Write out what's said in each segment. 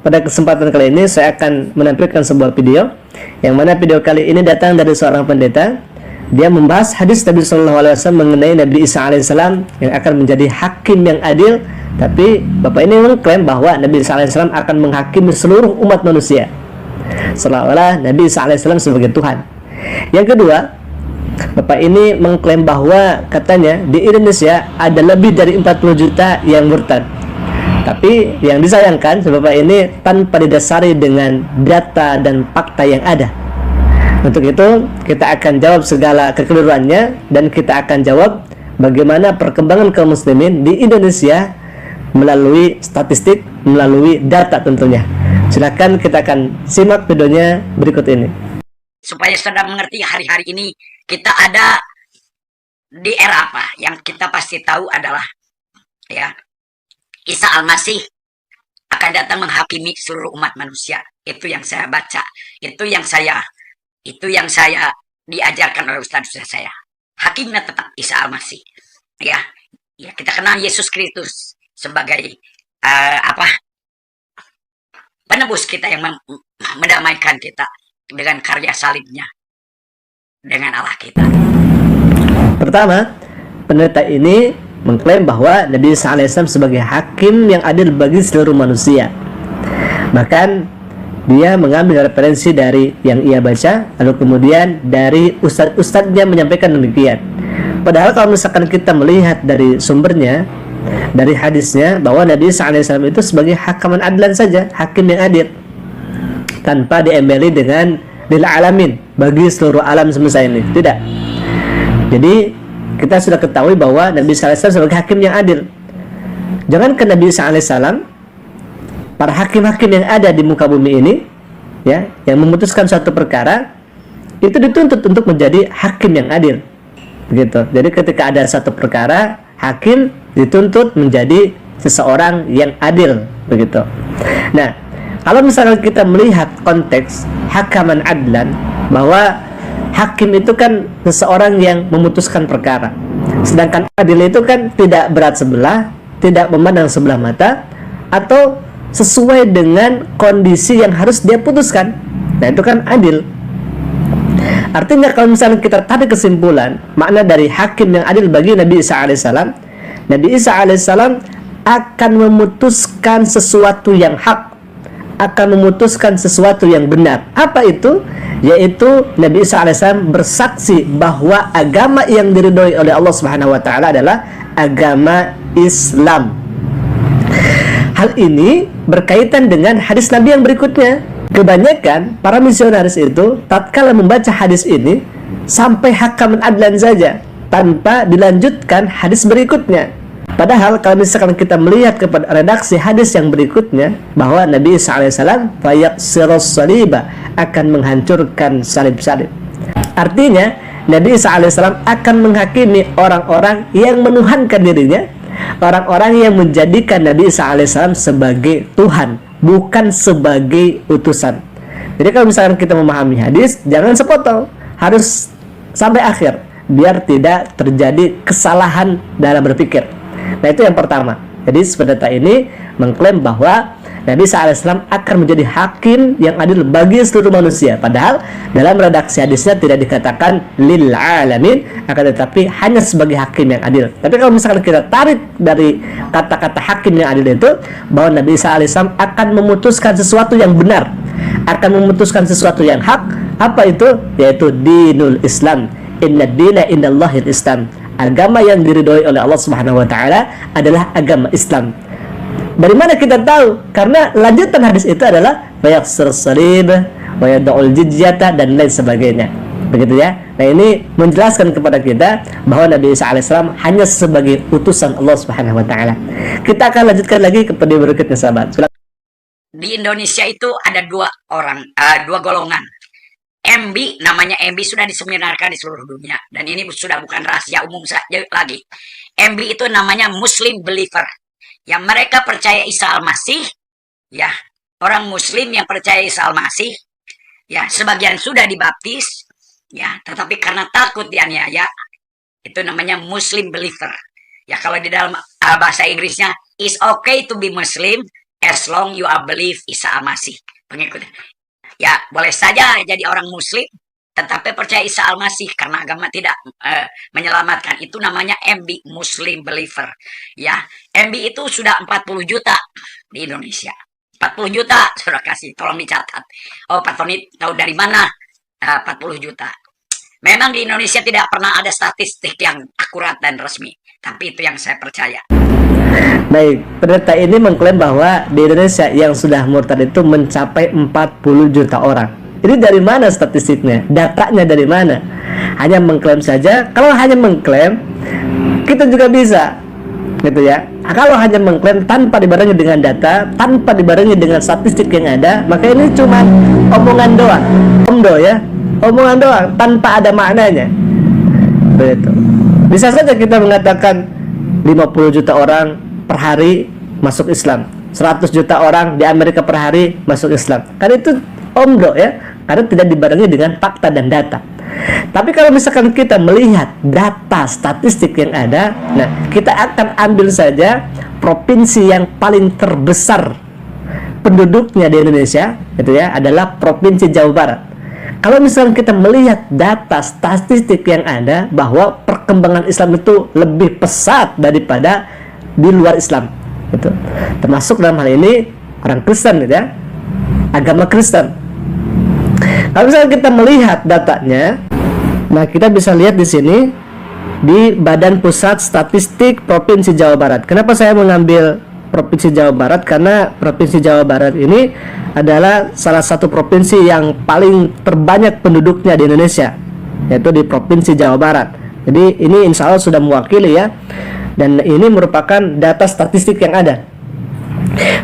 pada kesempatan kali ini saya akan menampilkan sebuah video, yang mana video kali ini datang dari seorang pendeta. Dia membahas hadis Nabi Shallallahu Alaihi Wasallam mengenai Nabi Isa Alaihissalam yang akan menjadi hakim yang adil. Tapi bapak ini mengklaim bahwa Nabi Isa Alaihissalam akan menghakimi seluruh umat manusia, seolah-olah Nabi Isa Alaihissalam sebagai Tuhan. Yang kedua, bapak ini mengklaim bahwa katanya di Indonesia ada lebih dari 40 juta yang murtad. Tapi yang disayangkan, bapak ini tanpa didasari dengan data dan fakta yang ada. Untuk itu, kita akan jawab segala kekeliruannya, dan kita akan jawab bagaimana perkembangan kaum muslimin di Indonesia melalui statistik, melalui data tentunya. Silakan kita akan simak videonya berikut ini. Supaya saudara mengerti hari-hari ini kita ada di era apa, yang kita pasti tahu adalah ya, Isa Al-Masih akan datang menghakimi seluruh umat manusia. Itu yang saya baca, itu yang saya diajarkan oleh ustaz-ustaz saya. Hakimnya tetap Isa Al-Masih. Ya, kita kenal Yesus Kristus sebagai penebus kita yang mendamaikan kita dengan karya salibnya dengan Allah kita. Pertama, pendeta ini mengklaim bahwa Nabi Isa Alaihissalam sebagai hakim yang adil bagi seluruh manusia. Bahkan dia mengambil referensi dari yang ia baca, lalu kemudian dari ustadz-ustadznya menyampaikan demikian. Padahal kalau misalkan kita melihat dari sumbernya, dari hadisnya, bahwa Nabi Isa Alaihissalam itu sebagai hakaman adlan saja, hakim yang adil, tanpa diembeli dengan lil alamin, bagi seluruh alam semesta ini. Tidak. Jadi kita sudah ketahui bahwa Nabi Isa Alaihissalam sebagai hakim yang adil. Jangankan Nabi Isa Alaihissalam, para hakim-hakim yang ada di muka bumi ini, ya, yang memutuskan suatu perkara, itu dituntut untuk menjadi hakim yang adil. Begitu. Jadi ketika ada satu perkara, hakim dituntut menjadi seseorang yang adil. Begitu. Nah, kalau misalnya kita melihat konteks hakaman adlan, bahwa hakim itu kan seseorang yang memutuskan perkara, sedangkan adil itu kan tidak berat sebelah, tidak memandang sebelah mata, atau sesuai dengan kondisi yang harus dia putuskan. Nah, itu kan adil. Artinya kalau misalnya kita tarik kesimpulan makna dari hakim yang adil bagi Nabi Isa Alaihissalam, Nabi Isa Alaihissalam akan memutuskan sesuatu yang hak, akan memutuskan sesuatu yang benar. Apa itu? Yaitu Nabi Isa Alaihissalam bersaksi bahwa agama yang diridhoi oleh Allah Subhanahu wa taala adalah agama Islam. Hal ini berkaitan dengan hadis Nabi yang berikutnya. Kebanyakan para misionaris itu tatkala membaca hadis ini sampai hakaman adlan saja, tanpa dilanjutkan hadis berikutnya. Padahal kalau misalkan kita melihat kepada redaksi hadis yang berikutnya, bahwa Nabi Isa Alaihissalam fayaqsirus saliba, akan menghancurkan salib-salib. Artinya Nabi Isa Alaihissalam akan menghakimi orang-orang yang menuhankan dirinya, orang-orang yang menjadikan Nabi Isa Alaihissalam sebagai Tuhan, bukan sebagai utusan. Jadi kalau misalkan kita memahami hadis, jangan sepotong, harus sampai akhir, biar tidak terjadi kesalahan dalam berpikir. Nah, itu yang pertama. Jadi pendeta ini mengklaim bahwa Nabi Isa Alaihissalam akan menjadi hakim yang adil bagi seluruh manusia. Padahal dalam redaksi hadisnya tidak dikatakan lil alamin, akan tetapi hanya sebagai hakim yang adil. Tapi kalau misalkan kita tarik dari kata-kata hakim yang adil itu, bahwa Nabi Isa Alaihissalam akan memutuskan sesuatu yang benar, akan memutuskan sesuatu yang hak. Apa itu? Yaitu dinul Islam. Inna dina indallahil Islam. Agama yang diridhoi oleh Allah Subhanahu wa taala adalah agama Islam. Dari mana kita tahu? Karena lanjutan hadis itu adalah fayaqsir salib wa yad'ul jizyata dan lain sebagainya. Begitu ya. Nah, ini menjelaskan kepada kita bahwa Nabi Isa Alaihissalam hanya sebagai utusan Allah Subhanahu wa taala. Kita akan lanjutkan lagi kepada berikutnya, sahabat. Di Indonesia itu ada dua golongan. MB, namanya MB sudah diseminarkan di seluruh dunia, dan ini sudah bukan rahasia umum saja lagi. MB itu namanya Muslim Believer, yang mereka percaya Isa Al-Masih, ya, orang Muslim yang percaya Isa Al-Masih, ya, sebagian sudah dibaptis, ya, tetapi karena takut dianiaya, itu namanya Muslim Believer. Ya, kalau di dalam bahasa Inggrisnya, it's okay to be Muslim, as long you are believe Isa Al-Masih. Pengikutnya. Ya, boleh saja jadi orang muslim, tetapi percaya Isa Al-Masih karena agama tidak menyelamatkan. Itu namanya MB, Muslim Believer. Ya, MB itu sudah 40 juta di Indonesia. 40 juta, sudah kasih, tolong dicatat. Oh, Pak Tony tahu dari mana? 40 juta. Memang di Indonesia tidak pernah ada statistik yang akurat dan resmi, tapi itu yang saya percaya. Baik, pendeta ini mengklaim bahwa di Indonesia yang sudah murtad itu mencapai 40 juta orang. Ini dari mana statistiknya? Datanya dari mana? Hanya mengklaim saja. Kalau hanya mengklaim, kita juga bisa, gitu ya. Kalau hanya mengklaim tanpa dibarengi dengan data, tanpa dibarengi dengan statistik yang ada, maka ini cuma omongan doang, ya, omongan doang tanpa ada maknanya. Begitu. Bisa saja kita mengatakan 50 juta orang per hari masuk Islam, 100 juta orang di Amerika per hari masuk Islam. Kan itu omdo ya, karena tidak dibarengi dengan fakta dan data. Tapi kalau misalkan kita melihat data statistik yang ada, nah kita akan ambil saja provinsi yang paling terbesar penduduknya di Indonesia, itu ya, adalah Provinsi Jawa Barat. Kalau misalkan kita melihat data statistik yang ada bahwa perkembangan Islam itu lebih pesat daripada di luar Islam, gitu. Termasuk dalam hal ini orang Kristen, gitu ya, agama Kristen. Kalau misalnya kita melihat datanya, nah kita bisa lihat di sini di Badan Pusat Statistik Provinsi Jawa Barat. Kenapa saya mengambil Provinsi Jawa Barat? Karena Provinsi Jawa Barat ini adalah salah satu provinsi yang paling terbanyak penduduknya di Indonesia, yaitu di Provinsi Jawa Barat. Jadi ini insya Allah sudah mewakili ya, dan ini merupakan data statistik yang ada.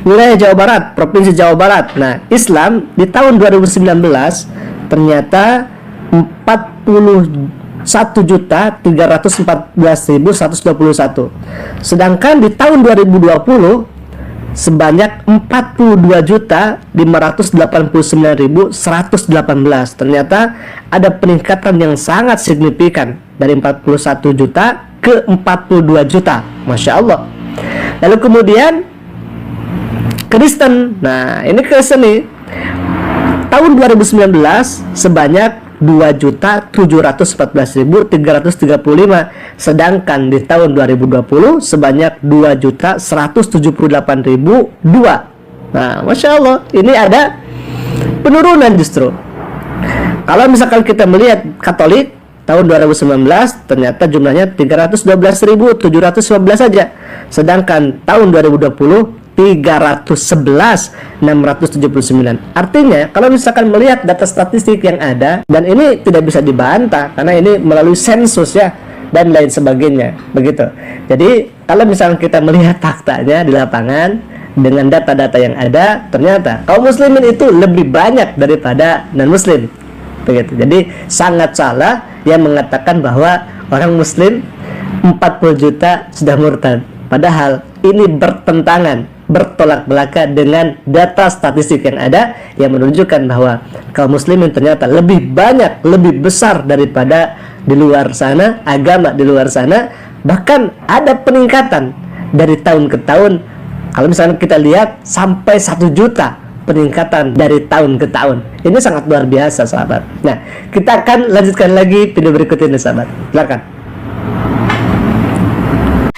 Wilayah Jawa Barat, Provinsi Jawa Barat. Nah, Islam di tahun 2019 ternyata 41.314.121. Sedangkan di tahun 2020 sebanyak 42.589.118. Ternyata ada peningkatan yang sangat signifikan dari 41 juta ke 42 juta. Masya Allah. Lalu kemudian Kristen. Nah, ini Kristen nih. Tahun 2019 sebanyak 2.714.335, sedangkan di tahun 2020 sebanyak 2.178.002. Nah, Masya Allah, ini ada penurunan justru. Kalau misalkan kita melihat Katolik tahun 2019 ternyata jumlahnya 312.715 saja, sedangkan tahun 2020 311.679. Artinya kalau misalkan melihat data statistik yang ada, dan ini tidak bisa dibantah karena ini melalui sensus ya dan lain sebagainya, begitu. Jadi kalau misalkan kita melihat faktanya di lapangan dengan data-data yang ada, ternyata kaum muslimin itu lebih banyak daripada non muslim, begitu. Jadi sangat salah yang mengatakan bahwa orang muslim 40 juta sudah murtad, padahal ini bertentangan, bertolak belakang dengan data statistik yang ada yang menunjukkan bahwa kaum muslimin ternyata lebih banyak, lebih besar daripada di luar sana, agama di luar sana. Bahkan ada peningkatan dari tahun ke tahun. Kalau misalnya kita lihat sampai 1 juta peningkatan dari tahun ke tahun. Ini sangat luar biasa, sahabat. Nah, kita akan lanjutkan lagi video berikut ini, sahabat. Silakan.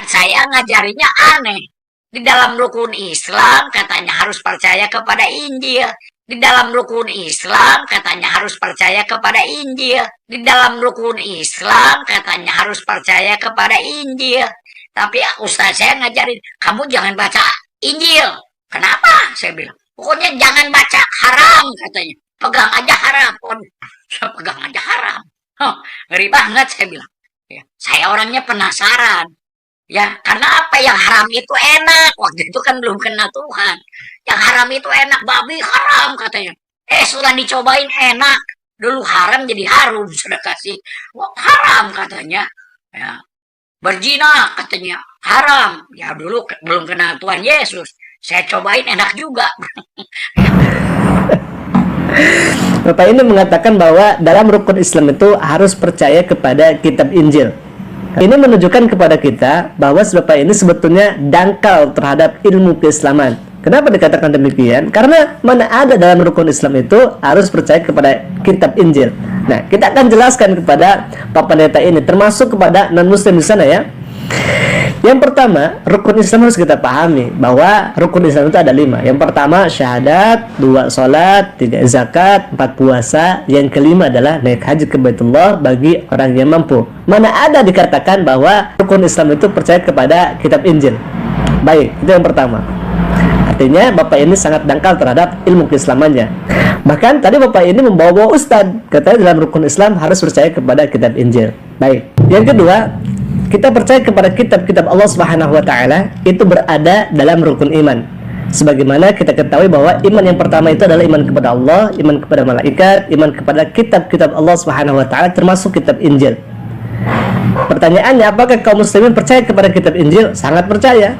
Saya ngajarinya aneh. Di dalam rukun Islam katanya harus percaya kepada Injil. Di dalam rukun Islam katanya harus percaya kepada Injil. Di dalam rukun Islam katanya harus percaya kepada Injil. Tapi ustaz saya ngajarin, kamu jangan baca Injil. Kenapa? Saya bilang, pokoknya jangan baca, haram katanya. Pegang aja haram. Saya pegang aja haram. Ngeri banget saya bilang. Ya, saya orangnya penasaran. Ya, karena apa? Yang haram itu enak. Waktu itu kan belum kenal Tuhan. Yang haram itu enak, babi haram katanya. Setelah dicobain enak. Dulu haram jadi harum, sudah kasih. Wah, haram katanya. Ya. Berzina katanya haram. Ya dulu belum kenal Tuhan Yesus. Saya cobain enak juga. Bapak ini mengatakan bahwa dalam rukun Islam itu harus percaya kepada kitab Injil. Ini menunjukkan kepada kita bahwa Bapak ini sebetulnya dangkal terhadap ilmu keislaman. Kenapa dikatakan demikian? Karena mana ada dalam rukun Islam itu harus percaya kepada kitab Injil. Nah, kita akan jelaskan kepada Pak Pendeta ini, termasuk kepada non-muslim di sana ya. Yang pertama, rukun Islam harus kita pahami bahwa rukun Islam itu ada 5. Yang pertama syahadat, 2 sholat, 3 zakat, 4 puasa. Yang kelima adalah naik haji ke Baitullah bagi orang yang mampu. Mana ada dikatakan bahwa rukun Islam itu percaya kepada kitab Injil. Baik, itu yang pertama. Artinya Bapak ini sangat dangkal terhadap ilmu keislamannya. Bahkan tadi Bapak ini membawa ustadz, katanya dalam rukun Islam harus percaya kepada kitab Injil. Baik. Yang kedua, kita percaya kepada kitab-kitab Allah Subhanahu wa taala itu berada dalam rukun iman. Sebagaimana kita ketahui bahwa iman yang pertama itu adalah iman kepada Allah, iman kepada malaikat, iman kepada kitab-kitab Allah Subhanahu wa taala termasuk kitab Injil. Pertanyaannya, apakah kaum muslimin percaya kepada kitab Injil? Sangat percaya.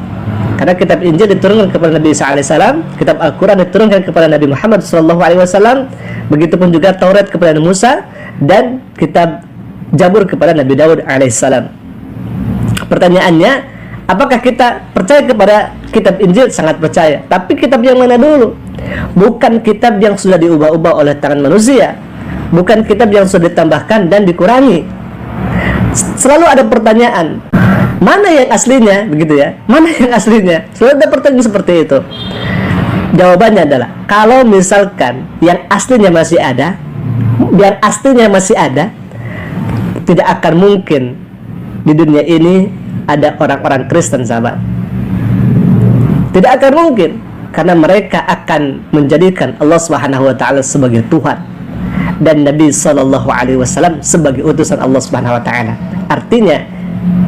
Karena kitab Injil diturunkan kepada Nabi Isa alaihissalam, kitab Al-Quran diturunkan kepada Nabi Muhammad SAW, begitupun juga Taurat kepada Nabi Musa, dan kitab Zabur kepada Nabi Daud alaihissalam. Pertanyaannya, apakah kita percaya kepada kitab Injil? Sangat percaya. Tapi kitab yang mana dulu? Bukan kitab yang sudah diubah-ubah oleh tangan manusia, bukan kitab yang sudah ditambahkan dan dikurangi. Selalu ada pertanyaan, mana yang aslinya, begitu ya? Mana yang aslinya? Selalu ada pertanyaan seperti itu. Jawabannya adalah, kalau misalkan yang aslinya masih ada, tidak akan mungkin di dunia ini ada orang-orang Kristen, sahabat. Tidak akan mungkin, karena mereka akan menjadikan Allah Subhanahu wa taala sebagai Tuhan dan Nabi SAW sebagai utusan Allah Subhanahu wa taala. Artinya,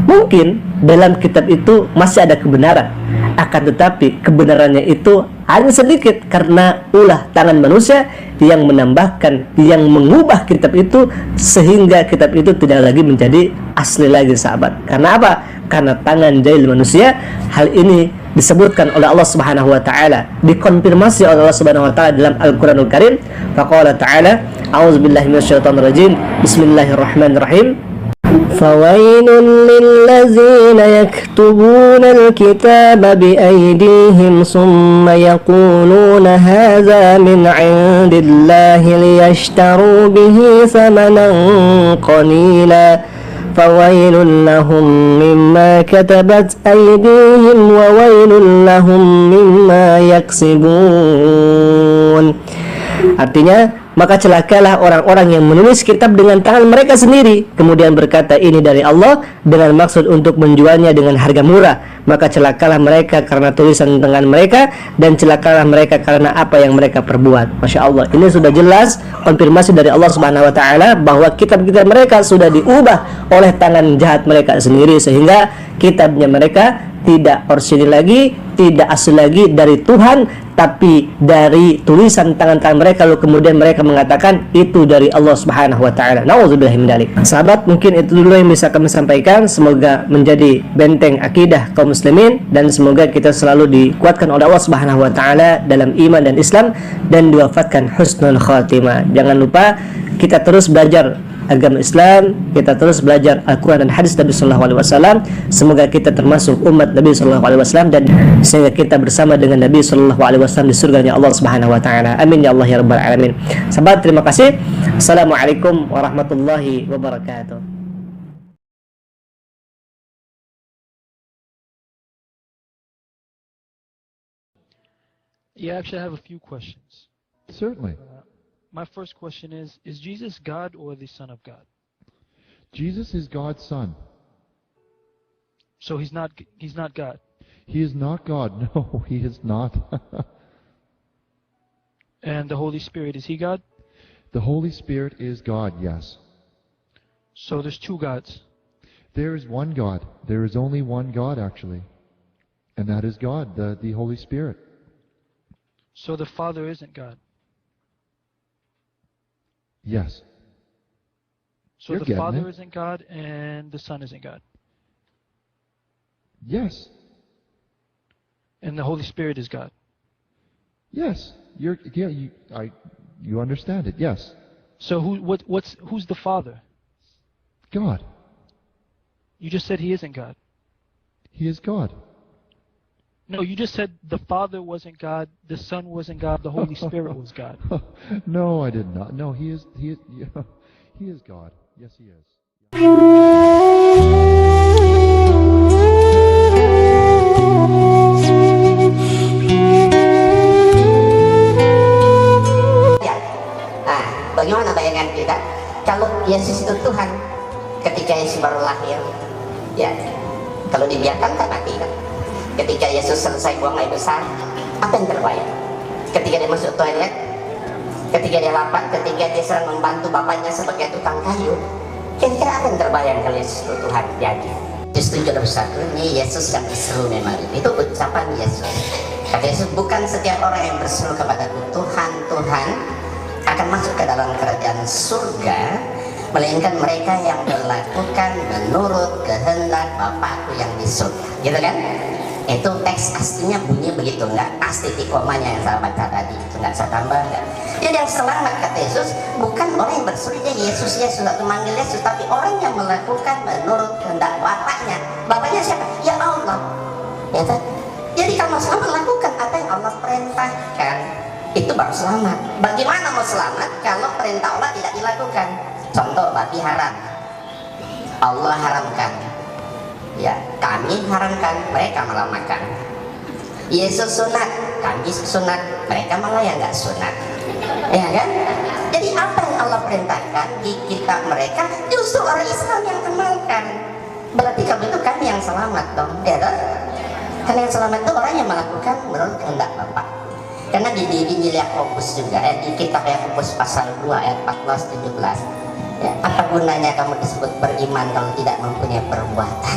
mungkin dalam kitab itu masih ada kebenaran, akan tetapi kebenarannya itu hanya sedikit karena ulah tangan manusia yang menambahkan, yang mengubah kitab itu sehingga kitab itu tidak lagi menjadi asli lagi, sahabat. Karena apa? Karena tangan jahil manusia. Hal ini disebutkan oleh Allah Subhanahu wa taala, dikonfirmasi oleh Allah Subhanahu wa taala dalam Al-Qur'anul Karim. Faqala ta'ala, a'udzubillahi minasyaitonir rajim. Bismillahirrahmanirrahim. فويل للذين يكتبون الكتاب بأيديهم ثم يقولون هذا من عند الله ليشتروا به ثمنا قليلا فويل لهم مما كتبت أيديهم وويل لهم مما يكسبون. Artinya, maka celakalah orang-orang yang menulis kitab dengan tangan mereka sendiri, kemudian berkata ini dari Allah dengan maksud untuk menjualnya dengan harga murah. Maka celakalah mereka karena tulisan tangan mereka, dan celakalah mereka karena apa yang mereka perbuat. Masya Allah, ini sudah jelas konfirmasi dari Allah Subhanahu wa taala bahwa kitab-kitab mereka sudah diubah oleh tangan jahat mereka sendiri, sehingga kitabnya mereka tidak orisinil lagi, tidak asli lagi dari Tuhan, tapi dari tulisan tangan-tangan mereka, lalu kemudian mereka mengatakan itu dari Allah Subhanahu wa taala. Nauzubillahi min dzalik. Sahabat, mungkin itu dulu yang bisa kami sampaikan. Semoga menjadi benteng akidah kaum muslimin, dan semoga kita selalu dikuatkan oleh Allah Subhanahu wa taala dalam iman dan Islam, dan diwafatkan husnul khatimah. Jangan lupa kita terus belajar agama Islam, kita terus belajar Al-Quran dan hadis Nabi Sallallahu Alaihi Wasallam. Semoga kita termasuk umat Nabi Sallallahu Alaihi Wasallam, dan sehingga kita bersama dengan Nabi Sallallahu Alaihi Wasallam di surganya Allah Subhanahu Wa Taala. Amin ya Allah ya Rabbal Alamin. Sahabat, terima kasih. Assalamualaikum warahmatullahi wabarakatuh. Yeah, actually, I have a few questions. Certainly. My first question is Jesus God or the Son of God? Jesus is God's Son. So he's not God. He is not God. No, he is not. And the Holy Spirit, is he God? The Holy Spirit is God, yes. So there's two gods. There is one God. There is only one God, actually. And that is God, the Holy Spirit. So the Father isn't God. Yes. So You're the getting Father it. isn't God and the Son isn't God. Yes. And the Holy Spirit is God. Yes. You understand it. Yes. So who's the Father? God. You just said he isn't God. He is God. No, you just said the Father wasn't God, the Son wasn't God, the Holy Spirit was God. No, I did not. No, he is he is God. Yes, he is. Ya. Nah, bagaimana bayangan kita kalau Yesus itu Tuhan ketika Yesus baru lahir? Ya, kalau dibiarkan tak mati kan? Ketika Yesus selesai buang air besar, apa yang terbayang? Ketika dia masuk toilet, ketika dia lapar, ketika dia sedang membantu bapaknya sebagai tukang kayu, kira-kira apa yang terbayang kalau Yesus itu Tuhan jadi? Justru jodoh satu ini Yesus yang berseru memang itu ucapan Yesus. Kata Yesus, bukan setiap orang yang berseru kepadaku Tuhan, Tuhan akan masuk ke dalam kerajaan surga, melainkan mereka yang melakukan menurut kehendak Bapakku yang di surga. Gitu kan? Itu teks aslinya bunyi begitu, nggak pasti tikomanya yang saya baca tadi, itu nggak saya tambah nggak. Jadi yang selamat kata Yesus bukan orang yang berseru Yesus Yesus atau manggil Yesus, tapi orang yang melakukan menurut kehendak Bapaknya. Bapaknya siapa? Ya Allah. Ya kan? Jadi kalau selamat lakukan apa yang Allah perintahkan, itu baru selamat. Bagaimana mau selamat kalau perintah Allah tidak dilakukan? Contoh babi haram, Allah haramkan. Ya, kami haramkan, mereka malah makan. Yesus sunat, kami sunat, mereka malah yang nggak sunat. Ya kan? Jadi apa yang Allah perintahkan di kitab mereka, justru orang Islam yang kenalkan. Berarti kalau itu kami yang selamat dong, ya kan? Karena yang selamat itu orang yang melakukan menurut kehendak Bapak. Karena di Injil Yakobus juga, di kitab Yakobus pasal 2 ayat 14-17, ya, apa gunanya kamu disebut beriman kalau tidak mempunyai perbuatan?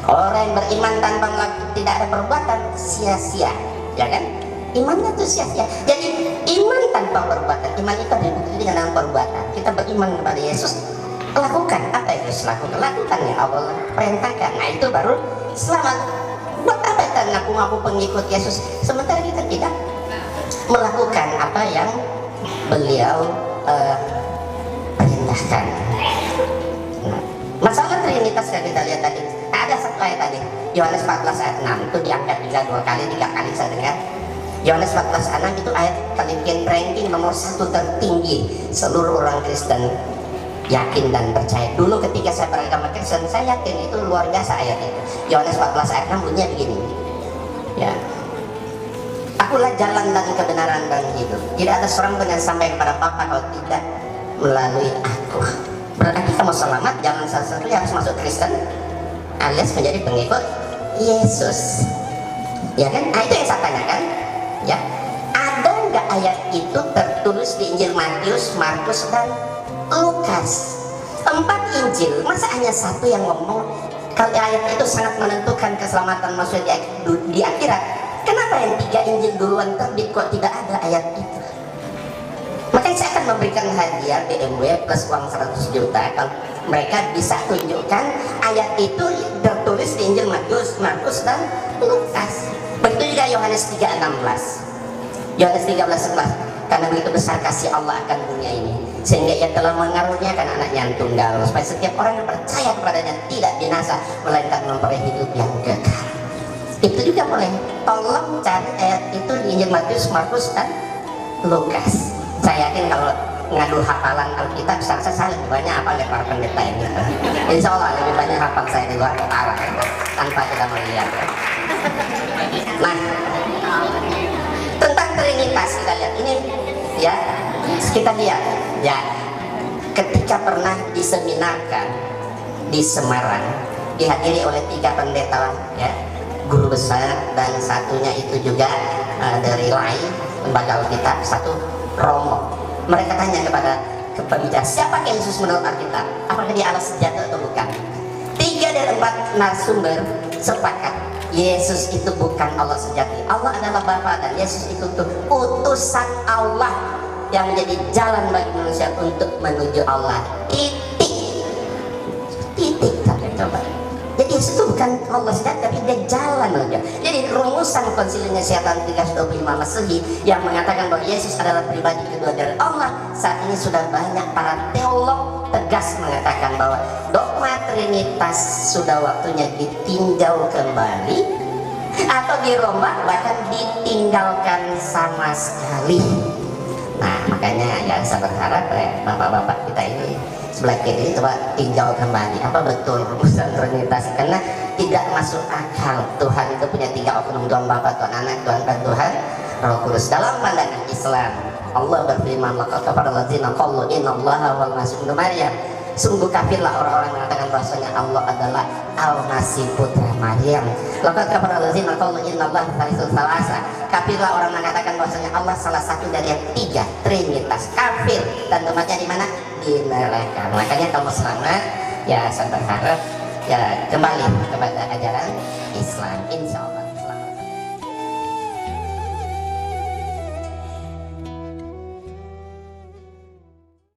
Orang yang beriman tanpa tidak ada perbuatan sia-sia, ya kan? Imannya itu sia-sia. Jadi iman tanpa perbuatan, iman itu dibuktikan dengan perbuatan. Kita beriman kepada Yesus, lakukan apa yang Yesus lakukan, lakukan yang Allah perintahkan. Nah itu baru selamat. Buat apa kita ngaku-ngaku pengikut Yesus sementara kita tidak melakukan apa yang beliau perintahkan? Nah, masalah Trinitas yang kita lihat tadi, ada satu ayat tadi, Yohanes 14 ayat 6 itu diangkat juga 3 kali saya dengar. Yohanes 14 ayat 6 itu ayat ranking nomor 1 tertinggi seluruh orang Kristen yakin dan percaya. Dulu ketika saya beragama Kristen, saya yakin itu luar biasa ayat itu. Yohanes 14 ayat 6 bunyinya begini, ya, akulah jalan dan kebenaran dan hidup, tidak ada seorang pun yang sampai kepada Bapa kalau tidak melalui aku. Berarti kamu selamat, jangan satu-satunya harus masuk Kristen alias menjadi pengikut Yesus, ya kan? Nah itu yang saya tanyakan, ya, ada nggak ayat itu tertulis di Injil Matius, Markus dan Lukas? 4 Injil, masa hanya satu yang ngomong kalau ayat itu sangat menentukan keselamatan manusia di akhirat? Kenapa yang 3 Injil duluan terbit kok tidak ada ayat itu? Makanya saya akan memberikan hadiah BMW plus uang 100 juta kalau mereka bisa tunjukkan ayat itu tertulis di Injil Matius, Markus dan Lukas. Begitu juga Yohanes 3:16. Yohanes 13:11, karena begitu besar kasih Allah akan dunia ini sehingga ia telah mengaruniakan anaknya yang tunggal supaya setiap orang yang percaya kepadanya tidak binasa melainkan memperoleh hidup yang kekal. Itu juga boleh. Tolong cari ayat itu di Injil Matius, Markus dan Lukas. Saya yakin kalau ngadu hafalan Alkitab saya lebih banyak hafal dari para pendeta ini. Insya Allah lebih banyak hafal saya di luar kepala tanpa kita melihat. Nah, tentang Trinitas kita lihat ini, ya, kita lihat, ya, ketika pernah diseminarkan di Semarang, dihadiri oleh 3 pendeta, ya, guru besar, dan satunya itu juga dari LAI, lembaga Alkitab, satu Romo. Mereka tanya kepada pembicara, siapa Yesus menurut Alkitab? Apakah dia Allah sejati atau bukan? 3 dari 4 narasumber sepakat Yesus itu bukan Allah sejati. Allah adalah Bapa dan Yesus itu tuh utusan Allah yang menjadi jalan bagi manusia untuk menuju Allah. Titik sampai coba. Jadi Yesus itu bukan Allah sejati, tapi dia jalan aja. Jadi rumusan Konsili Nisia tahun 325 Masehi yang mengatakan bahwa Yesus adalah pribadi kedua dari Allah, saat ini sudah banyak para teolog tegas mengatakan bahwa dogma Trinitas sudah waktunya ditinjau kembali atau dirombak, bahkan ditinggalkan sama sekali. Nah makanya ya saya berharap bapak-bapak kita ini sebelah kiri coba tinjau kembali apa betul rumusan Trinitas, karena tidak masuk akal Tuhan itu punya 3 oknum, Tuhan Bapa, Tuhan Anak, Tuhan dan Tuhan Roh Kudus. Dalam pandangan Islam Allah berfirman, laqad kafara alladzina qalu innallaha wal masih ibnu Maryam. Sungguh kafirlah orang-orang mengatakan bahwasanya Allah adalah Al-Masih putra Maryam. Laqad kafara alladzina qalu innallaha thalithu tsalasa. Kafirlah orang mengatakan bahwasanya Allah salah satu dari yang 3 Trinitas. Kafir, dan tempatnya di mana? Di neraka. Makanya kamu selamat ya, saya berharap ya kembali kepada ajaran Islam, insya Allah.